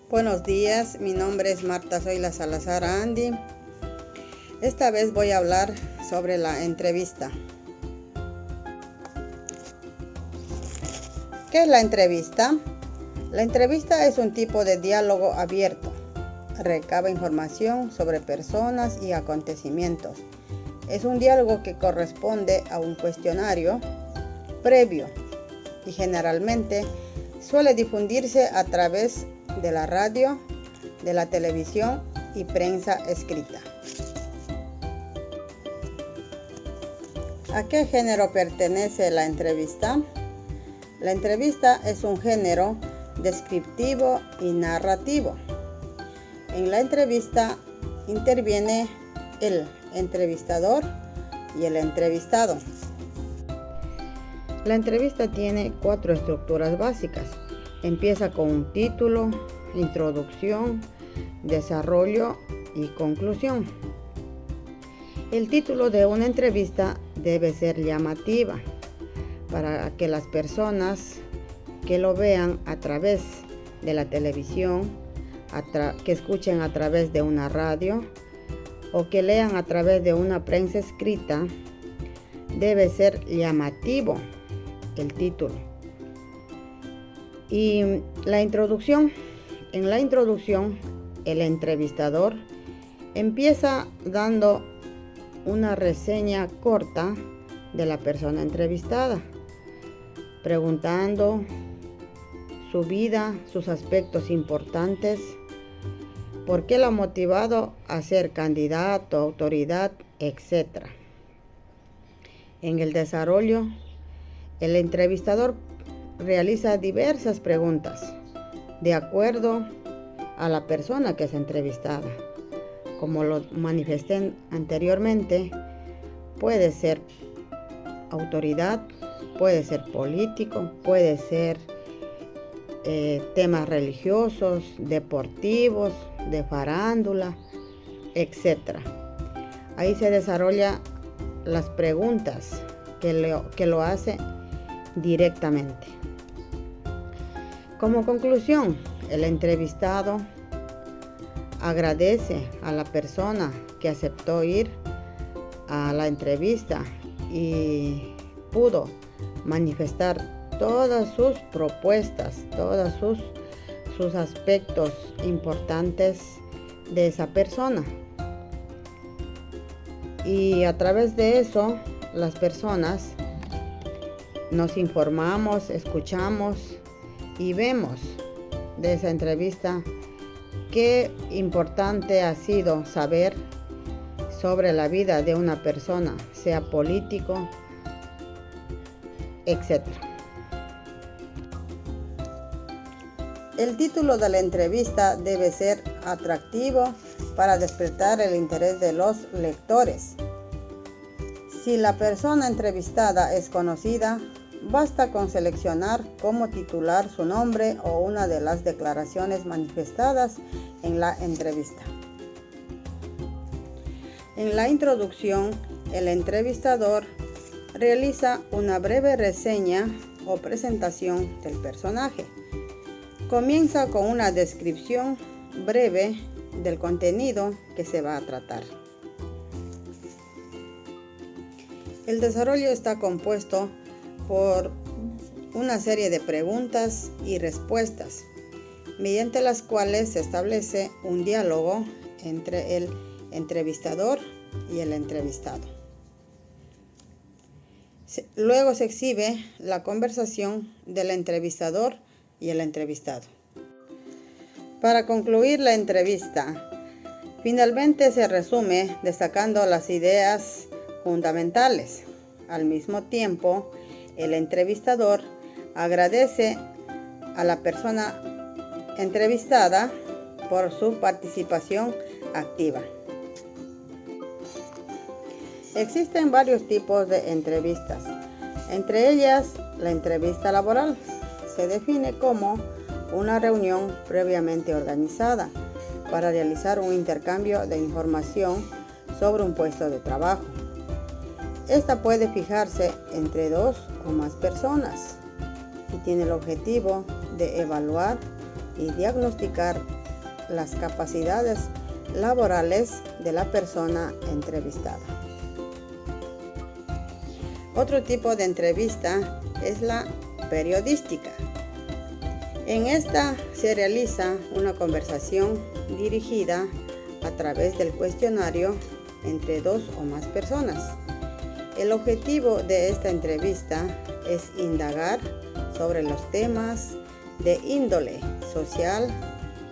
Buenos días, mi nombre es Marta Zoila Salazar Andy. Esta vez voy a hablar sobre la entrevista. ¿Qué es la entrevista? La entrevista es un tipo de diálogo abierto. Recaba información sobre personas y acontecimientos. Es un diálogo que corresponde a un cuestionario previo y generalmente suele difundirse a través de la radio, de la televisión y prensa escrita. ¿A qué género pertenece la entrevista? La entrevista es un género descriptivo y narrativo. En la entrevista interviene el entrevistador y el entrevistado. La entrevista tiene 4 estructuras básicas. Empieza con un título, introducción, desarrollo y conclusión. El título de una entrevista debe ser llamativa para que las personas que lo vean a través de la televisión, que escuchen a través de una radio o que lean a través de una prensa escrita, debe ser llamativo el título. Y la introducción. En la introducción, el entrevistador empieza dando una reseña corta de la persona entrevistada, preguntando su vida, sus aspectos importantes, por qué lo ha motivado a ser candidato, autoridad, etc. En el desarrollo, el entrevistador realiza diversas preguntas de acuerdo a la persona que es entrevistada. Como lo manifesté anteriormente, puede ser autoridad, puede ser político, puede ser temas religiosos, deportivos, de farándula, etc. Ahí se desarrollan las preguntas que lo hace directamente. Como conclusión, el entrevistado agradece a la persona que aceptó ir a la entrevista y pudo manifestar todas sus propuestas, todos sus aspectos importantes de esa persona. Y a través de eso, las personas nos informamos, escuchamos y vemos de esa entrevista qué importante ha sido saber sobre la vida de una persona, sea político, etc. El título de la entrevista debe ser atractivo para despertar el interés de los lectores. Si la persona entrevistada es conocida, basta con seleccionar cómo titular su nombre o una de las declaraciones manifestadas en la entrevista. En la introducción, el entrevistador realiza una breve reseña o presentación del personaje. Comienza con una descripción breve del contenido que se va a tratar. El desarrollo está compuesto por una serie de preguntas y respuestas, mediante las cuales se establece un diálogo entre el entrevistador y el entrevistado. Luego se exhibe la conversación del entrevistador y el entrevistado. Para concluir la entrevista, finalmente se resume destacando las ideas fundamentales. Al mismo tiempo, el entrevistador agradece a la persona entrevistada por su participación activa. Existen varios tipos de entrevistas. Entre ellas, la entrevista laboral se define como una reunión previamente organizada para realizar un intercambio de información sobre un puesto de trabajo. Esta puede fijarse entre 2 o más personas y tiene el objetivo de evaluar y diagnosticar las capacidades laborales de la persona entrevistada. Otro tipo de entrevista es la periodística. En esta se realiza una conversación dirigida a través del cuestionario entre dos o más personas. El objetivo de esta entrevista es indagar sobre los temas de índole social,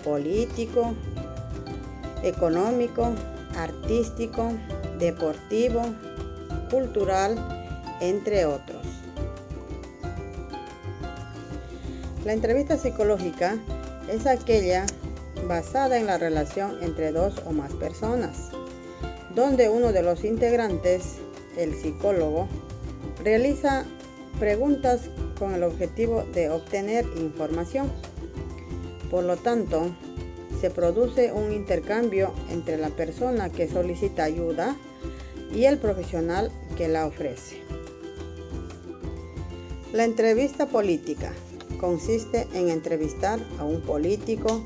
político, económico, artístico, deportivo, cultural, entre otros. La entrevista psicológica es aquella basada en la relación entre dos o más personas, donde uno de los integrantes, el psicólogo, realiza preguntas con el objetivo de obtener información. Por lo tanto, se produce un intercambio entre la persona que solicita ayuda y el profesional que la ofrece. La entrevista política consiste en entrevistar a un político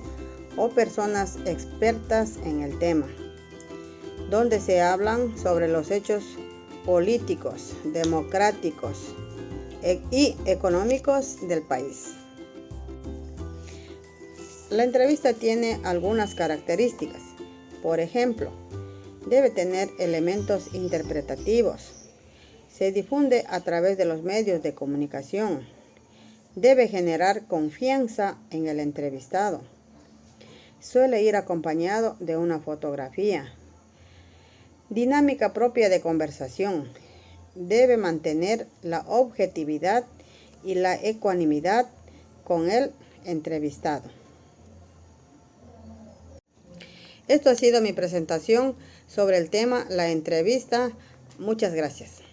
o personas expertas en el tema, donde se hablan sobre los hechos políticos, democráticos y económicos del país. La entrevista tiene algunas características. Por ejemplo, debe tener elementos interpretativos. Se difunde a través de los medios de comunicación. Debe generar confianza en el entrevistado. Suele ir acompañado de una fotografía. Dinámica propia de conversación. Debe mantener la objetividad y la ecuanimidad con el entrevistado. Esto ha sido mi presentación sobre el tema la entrevista. Muchas gracias.